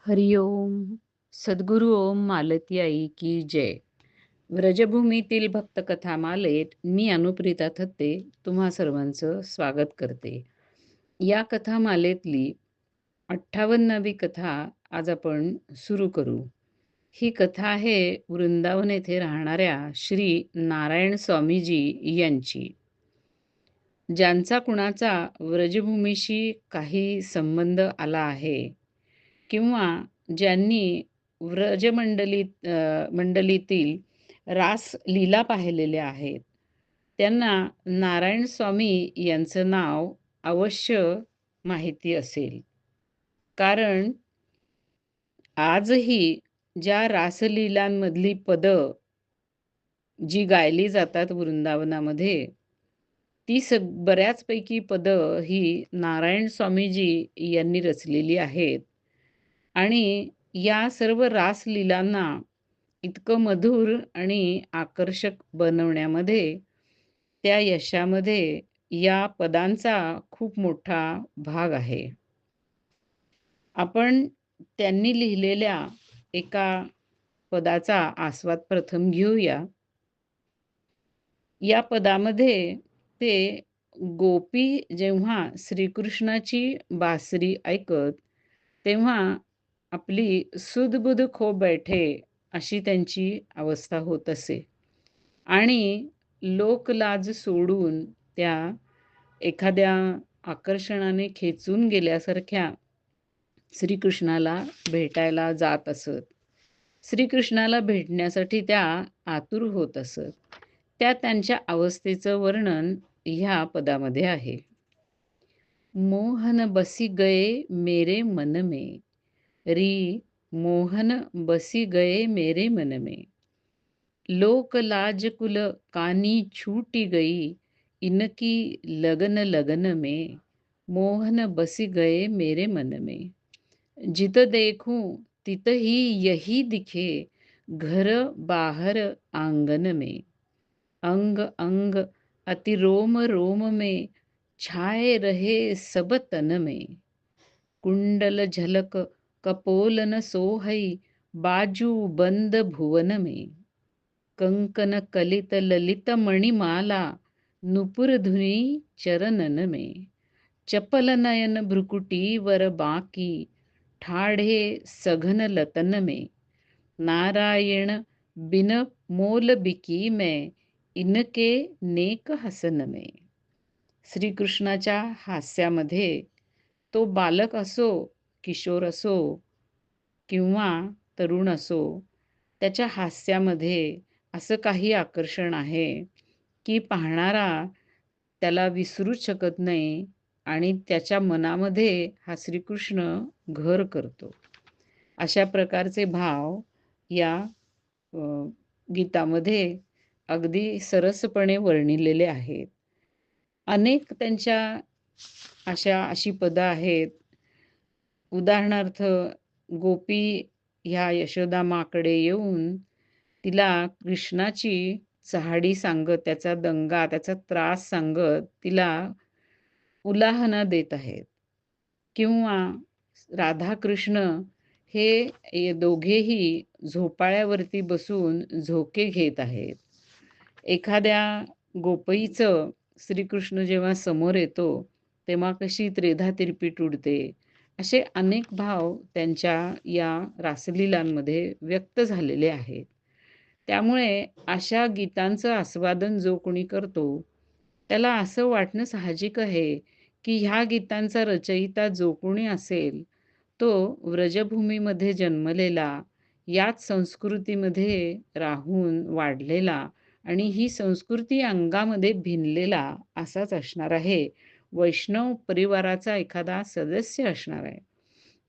हरिओम. सद्गुरु ओम मालती आई की जय. व्रजभूमीतील भक्तकथा मालेत मी अनुप्रिता थत्ते तुम्हा सर्वांचं स्वागत करते. या कथामालेतली 58वी कथा आज आपण सुरू करू. ही कथा आहे वृंदावन येथे राहणाऱ्या श्री नारायण स्वामीजी यांची. ज्यांचा कुणाचा व्रजभूमीशी काही संबंध आला आहे किंवा ज्यांनी मंडलीतील रासलीला पाहिलेल्या आहेत, त्यांना नारायण स्वामी यांचं नाव अवश्य माहिती असेल. कारण आजही ज्या रासलीलांमधली पदं जी गायली जातात वृंदावनामध्ये, ती बऱ्याचपैकी पदं ही नारायण स्वामीजी यांनी रचलेली आहेत. आणि या सर्व रासलीलांना इतकं मधुर आणि आकर्षक बनवण्यामध्ये, त्या यशामध्ये या पदांचा खूप मोठा भाग आहे. आपण त्यांनी लिहिलेल्या एका पदाचा आस्वाद प्रथम घेऊया. या पदामध्ये ते गोपी जेव्हा श्रीकृष्णाची बासरी ऐकत, तेव्हा आपली सुध-बुध खो बैठे अशी त्यांची अवस्था होत असे आणि लोकलाज सोडून त्या एखाद्या आकर्षणाने खेचून गेल्यासारख्या श्रीकृष्णाला भेटायला जात असत. श्रीकृष्णाला भेटण्यासाठी त्या आतुर होत असत. त्या त्यांच्या अवस्थेचं वर्णन ह्या पदामध्ये आहे. मोहन बसी गए मेरे मन में, री मोहन बसी गए मेरे मन में, लोक लाज कुल कानी छूटी गई, इनकी लगन लगन में, मोहन बसी गए मेरे मन में, जित देखूं तित ही यही दिखे, घर बाहर आंगन में, अंग अंग अति रोम रोम में, छाए रहे सब तन में, कुंडल झलक कपोलन सोहई, बाजू बंद भुवन में, कंकन कलित ललित मणिमाला, नुपुर धुनी चरणन में, चपल नयन भ्रुकुटी वर बाकी, ठाढ़े सघन लतन में, नारायण बिन मोल बिकी में, इनके नेक हसन में. श्रीकृष्णाच्या हास्यामध्ये तो बालक असो, किशोर असो किंवा तरुण असो, त्याच्या हास्यामध्ये असं काही आकर्षण आहे की पाहणारा त्याला विसरूच शकत नाही आणि त्याच्या मनामध्ये हा श्रीकृष्ण घर करतो. अशा प्रकारचे भाव या अ, गीतामध्ये अगदी सरसपणे वर्णिलेले आहेत. अनेक त्यांच्या अशी पदं आहेत. उदाहरणार्थ, गोपी ह्या यशोदा माकडे येऊन तिला कृष्णाची चहाडी सांगत, त्याचा दंगा, त्याचा त्रास सांगत तिला उलाहना देत आहेत. किंवा राधाकृष्ण हे दोघेही झोपाळ्यावरती बसून झोके घेत आहेत. एखाद्या गोपईचं श्रीकृष्ण जेव्हा समोर येतो, तेव्हा कशी त्रेधा तिरपीट उडते. असे अनेक भाव त्यांच्या या रासलीलांमध्ये व्यक्त झालेले आहेत. त्यामुळे अशा गीतांचं आस्वादन जो कोणी करतो, त्याला असं वाटणं साहजिक आहे, की ह्या गीतांचा रचयिता जो कोणी असेल, तो व्रजभूमीमध्ये जन्मलेला, याच संस्कृतीमध्ये राहून वाढलेला आणि ही संस्कृती अंगामध्ये भिनलेला असाच असणार आहे. वैष्णव परिवाराचा एखादा सदस्य असणार आहे.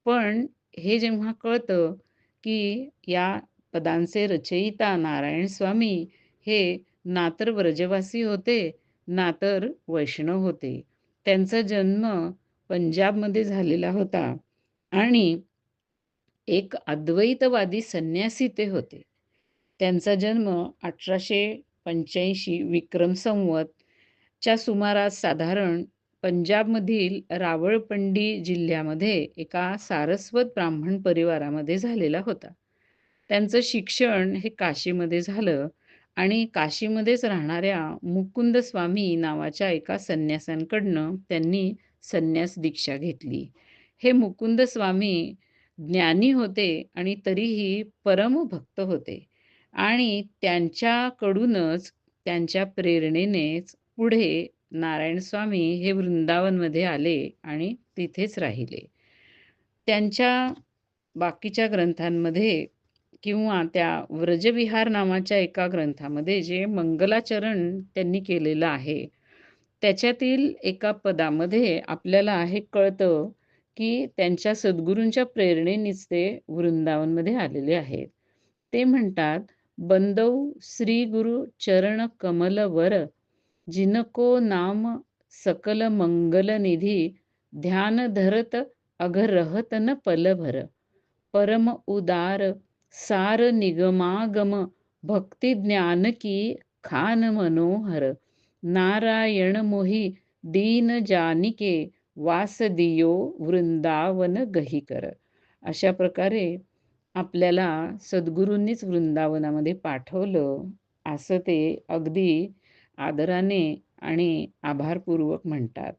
पण हे जेव्हा कळतं, की या पदांचे रचयिता नारायण स्वामी हे ना तर व्रजवासी होते, ना तर वैष्णव होते. त्यांचा जन्म पंजाबमध्ये झालेला होता आणि एक अद्वैतवादी संन्यासी ते होते. त्यांचा जन्म 1885 विक्रम संवतच्या सुमारास साधारण पंजाबमधील रावळपिंडी जिल्ह्यामध्ये एका सारस्वत ब्राह्मण परिवारामध्ये झालेला होता. त्यांचं शिक्षण हे काशीमध्ये झालं आणि काशीमध्येच राहणाऱ्या मुकुंद स्वामी नावाच्या एका संन्याशांकडनं त्यांनी संन्यास दीक्षा घेतली. हे मुकुंद स्वामी ज्ञानी होते आणि तरीही परमभक्त होते आणि त्यांच्याकडूनच, त्यांच्या प्रेरणेनेच पुढे नारायण स्वामी हे वृंदावनमध्ये आले आणि तिथेच राहिले. त्यांच्या बाकीच्या ग्रंथांमध्ये किंवा त्या व्रजविहार नावाच्या एका ग्रंथामध्ये जे मंगलाचरण त्यांनी केलेलं आहे, त्याच्यातील एका पदामध्ये आपल्याला हे कळतं, की त्यांच्या सद्गुरूंच्या प्रेरणेनेच ते वृंदावनमध्ये आलेले आहेत. ते म्हणतात, "बंदौ श्री गुरु चरण कमल वर, जिनको नाम सकल मंगल निधी, ध्यान धरत अघरहत न पलभर, परम उदार सार निगमागम, भक्ति ज्ञान की खान मनोहर, नारायण मोहि दीन जानिके, वास दियो वृंदावन गहीकर." अशा प्रकारे आपल्याला सद्गुरूंनीच वृंदावनामध्ये पाठवलं, असं ते अगदी आदराने आणि आभारपूर्वक म्हणतात.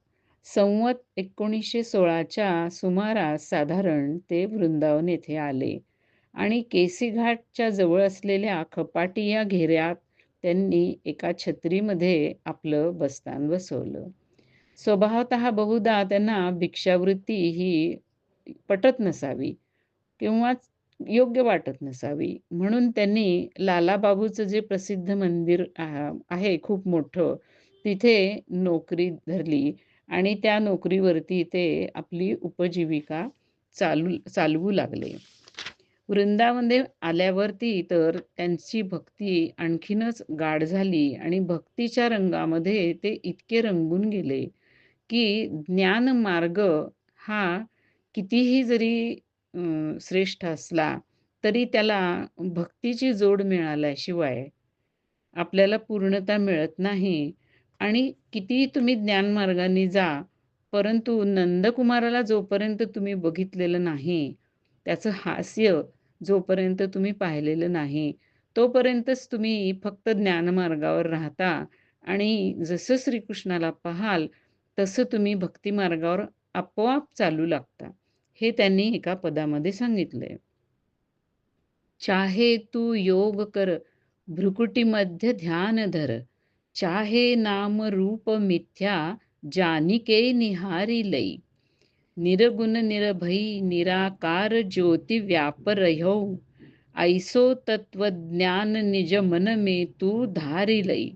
संवत 1916च्या सुमारास साधारण ते वृंदावन येथे आले आणि केसी घाटच्या जवळ असलेल्या खपाटी या घेऱ्यात त्यांनी एका छत्रीमध्ये आपलं बस्तान बसवलं. स्वभावतः बहुधा त्यांना भिक्षावृत्ती ही पटत नसावी किंवा योग्य वाटत नसावी. म्हणून त्यांनी लालाबाबूचं जे प्रसिद्ध मंदिर आहे खूप मोठं, तिथे नोकरी धरली आणि त्या नोकरीवरती ते आपली उपजीविका चालवू लागले. वृंदावनमध्ये आल्यावरती तर त्यांची भक्ती आणखीनच गाढ झाली आणि भक्तीच्या रंगामध्ये ते इतके रंगून गेले, की ज्ञान मार्ग हा कितीही जरी श्रेष्ठ असला, तरी त्याला भक्तीची जोड मिळाल्याशिवाय आपल्याला पूर्णता मिळत नाही. आणि कितीही तुम्ही ज्ञानमार्गाने जा, परंतु नंदकुमाराला जोपर्यंत तुम्ही बघितलेलं नाही, त्याचं हास्य जोपर्यंत तुम्ही पाहिलेलं नाही, तोपर्यंतच तुम्ही फक्त ज्ञानमार्गावर राहता आणि जसं श्रीकृष्णाला पाहाल, तसं तुम्ही भक्तिमार्गावर आपोआप चालू लागता. हे त्यांनी एका पदामध्ये सांगितलंय. चाहे तू योग कर, भ्रुकुटी मध्य ध्यान धर, चाहे नाम रूप मिथ्या, जानिके निहारी लई, निरगुण निरभई निराकार ज्योति व्याप रह्यो, ऐसो तत्वज्ञान निज मन में तू धारी लई,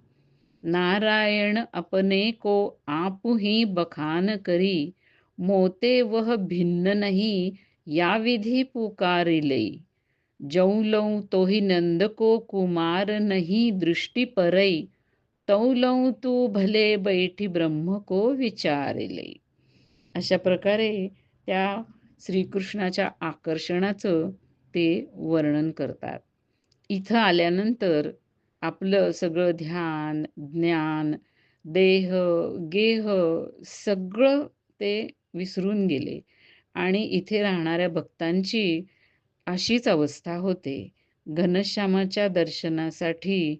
नारायण अपने को आपु ही बखान करी, मोते वह भिन्न नहीं या विधि पुकारी लई, जऊ लऊ तोहि नंद को कुमार नहीं दृष्टि परई, तऊ लऊ तू भले बैठी ब्रह्म को विचारे लई. अशा प्रकारे त्या श्रीकृष्णाच्या आकर्षणाचं ते वर्णन करतात. इथं आल्यानंतर आपलं सगळं ध्यान, ज्ञान, देह, गेह सगळं ते विसरून गेले आणि इथे राहणाऱ्या भक्तांची अशीच अवस्था होते. घनश्यामाच्या दर्शनासाठी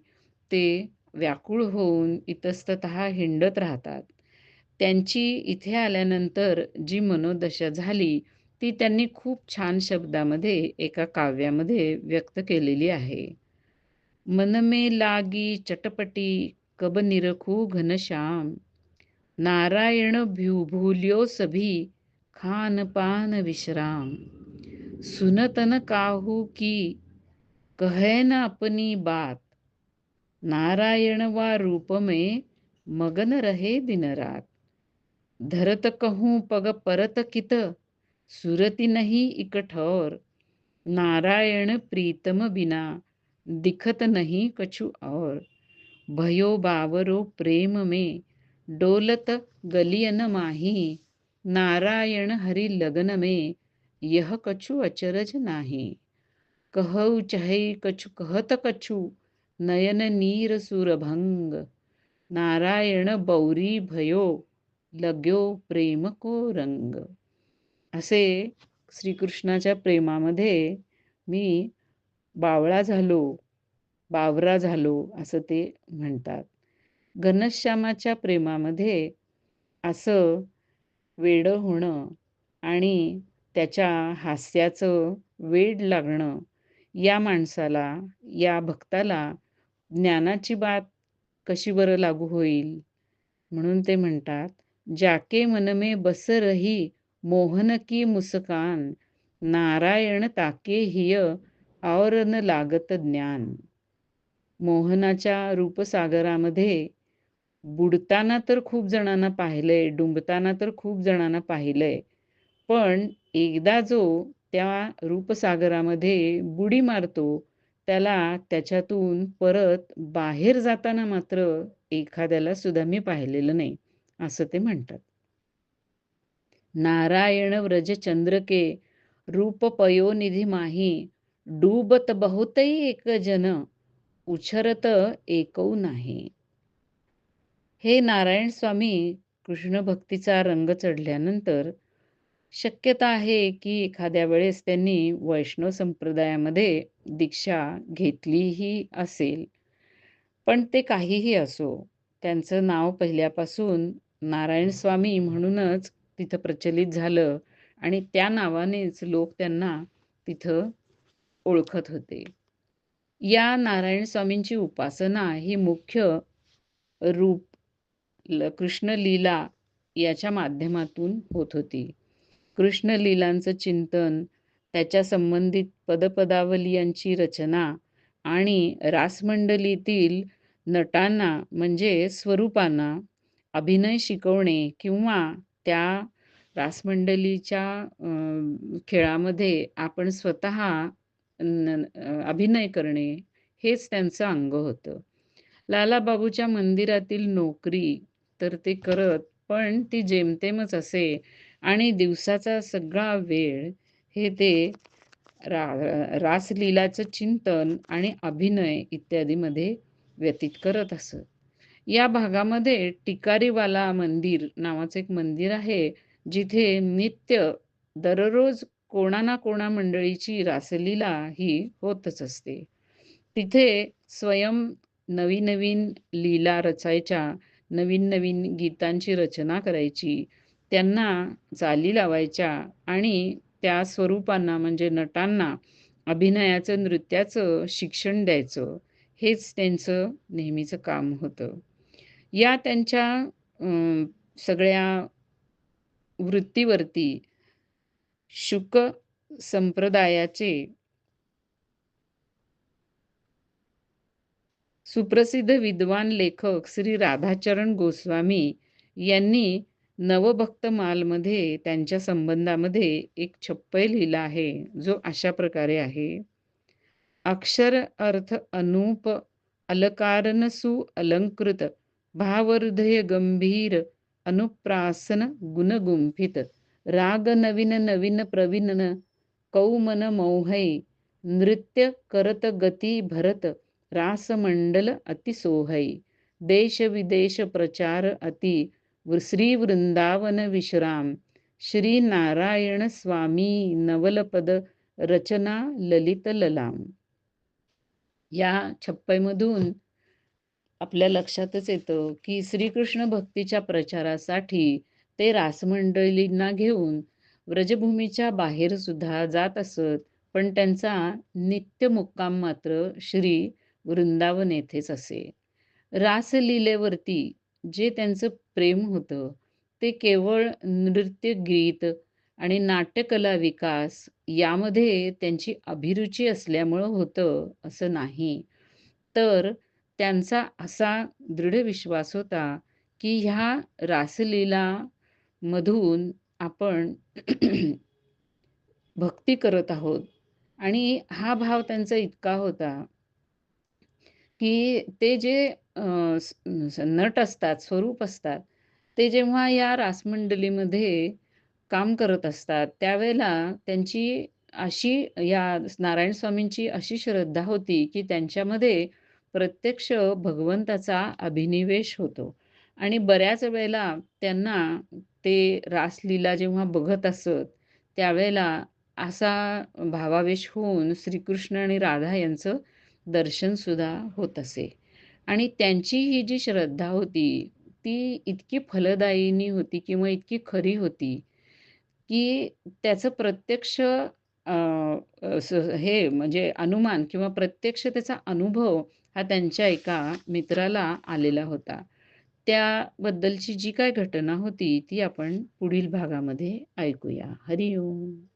ते व्याकुळ होऊन इतस्ततः हिंडत राहतात. त्यांची इथे आल्यानंतर जी मनोदशा झाली, ती त्यांनी खूप छान शब्दामध्ये एका काव्यामध्ये व्यक्त केलेली आहे. मन में लागी चटपटी, कब निरखू घनश्याम, नारायण भूल्यो सभी, खान पान विश्राम, सुनतन काहू की, कहे न अपनी बात, नारायण वा रूप में मगन रहे दिन रात, धरत कहूँ पग परत कित, सुरति नहीं इक ठौर, नारायण प्रीतम बिना, दिखत नहीं कछु और, भयो बावरो प्रेम में, डोलत गलियन माही, नारायण हरि लगन में, यह कछु अचरज नाही, कहु चहै कछु कहत कछु, नयन नीर सुरभंग, नारायण बौरी भयो, लाग्यो प्रेम को रंग. असे श्रीकृष्णाच्या प्रेमामध्ये मी बावळा झालो, बावरा झालो असं ते म्हणतात. घनश्यामाच्या प्रेमामध्ये असं वेडं होणं आणि त्याच्या हास्याचं वेड लागणं, या माणसाला, या भक्ताला ज्ञानाची बात कशी बरं लागू होईल? म्हणून ते म्हणतात, "जाके मन में बस रही मोहन की मुस्कान, नारायण ताके हिय और न लागत ज्ञान." मोहनाच्या रूपसागरामध्ये बुडताना तर खूप जणांना पाहिलंय, डुंबताना तर खूप जणांना पाहिलंय. पण एकदा जो त्या रूपसागरामध्ये बुडी मारतो, त्याला त्याच्यातून परत बाहेर जाताना मात्र एखाद्याला सुद्धा मी पाहिलेलं नाही, असं ते म्हणतात. नारायण व्रज चंद्र के रूप पयोनिधी माही, डूबत बहुतही एक जन, उछरत एकौ नाही. हे नारायण स्वामी कृष्ण भक्तीचा रंग चढल्यानंतर शक्यता आहे की एखाद्या वेळेस त्यांनी वैष्णव संप्रदायामध्ये दीक्षा घेतलीही असेल. पण ते काहीही असो, त्यांचं नाव पहिल्यापासून नारायण स्वामी म्हणूनच तिथं प्रचलित झालं आणि त्या नावानेच लोक त्यांना तिथं ओळखत होते. या नारायण स्वामींची उपासना ही मुख्य रूप कृष्ण लीला याच्या माध्यमातून होत होती. कृष्ण लीलांचं चिंतन, त्याच्या संबंधित पदपदावली यांची रचना आणि रासमंडलीतील नटांना म्हणजे स्वरूपांना अभिनय शिकवणे किंवा त्या रासमंडलीच्या खेळामध्ये आपण स्वतः अभिनय करणे, हेच त्यांचं अंग होतं. लालाबाबूच्या मंदिरातील नोकरी तर ते करत, पण ती जेमतेमच असे आणि दिवसाचा सगळा वेळ हे ते रा रासलीलाचं चिंतन आणि अभिनय इत्यादीमध्ये व्यतीत करत असत. या भागामध्ये टिकारीवाला मंदिर नावाचं एक मंदिर आहे, जिथे नित्य दररोज कोणा ना कोणा मंडळीची रासलीला ही होतच असते. तिथे स्वयं नवीन-नवीन लीला रचायच्या, नवीन-नवीन गीतांची रचना करायची, त्यांना चाली लावायच्या आणि त्या स्वरूपांना म्हणजे नटांना अभिनयाचं, नृत्याचं शिक्षण द्यायचं. हेच त्यांचं नेहमीचं काम होतं. या त्यांच्या सगळ्या वृत्तीवरती शुक संप्रदायाचे सुप्रसिद्ध विद्वान लेखक श्री राधाचरण गोस्वामी यांनी नवभक्तमालमध्ये त्यांच्या संबंधामध्ये एक छप्पय लिहिला आहे, जो अशा प्रकारे आहे. अक्षर अर्थ अनूप अलकारण अलंकृत भावहृदय गंभीर अनुप्रासन गुणगुंफित राग नवीन नवीन प्रवीण कौमन मौहै नृत्य करत गती भरत रासमंडल अतिसोहै देश विदेश प्रचार अति श्री वृंदावन विश्राम श्री नारायण स्वामी नवलपद रचना ललित ललाम. या छप्पयमधून आपल्या लक्षातच येतं की श्रीकृष्ण भक्तीच्या प्रचारासाठी ते रासमंडळींना घेऊन व्रजभूमीच्या बाहेर सुद्धा जात असत. पण त्यांचा नित्य मुक्काम मात्र श्री वृंदावन येथेच असे. रासलीलेवरती जे त्यांचं प्रेम होतं, ते केवळ नृत्य, गीत आणि नाट्यकला विकास यामध्ये त्यांची अभिरुची असल्यामुळं होतं असं नाही. तर त्यांचा असा दृढ विश्वास होता, की ह्या रासलीला मधून आपण भक्ती करत आहोत आणि हा भाव त्यांचा इतका होता, की ते जे नट असतात, स्वरूप असतात, ते जेव्हा या रासमंडलीमध्ये काम करत असतात, त्यावेळेला त्यांची अशी या नारायण स्वामींची अशी श्रद्धा होती, की त्यांच्यामध्ये प्रत्यक्ष भगवंताचा अभिनिवेश होतो आणि बऱ्याच वेळेला त्यांना ते रासलीला जेव्हा बघत असत, त्यावेळेला असा भावावेश होऊन श्रीकृष्ण आणि राधा यांचं दर्शनसुद्धा होत असे. आणि त्यांची ही जी श्रद्धा होती, ती इतकी फलदायिनी होती किंवा इतकी खरी होती, की त्याचं प्रत्यक्ष अ, हे म्हणजे अनुमान किंवा प्रत्यक्ष त्याचा अनुभव हा त्यांच्या एका मित्राला आलेला होता. त्याबद्दलची जी काही घटना होती, ती आपण पुढील भागामध्ये ऐकूया. हरी ओम.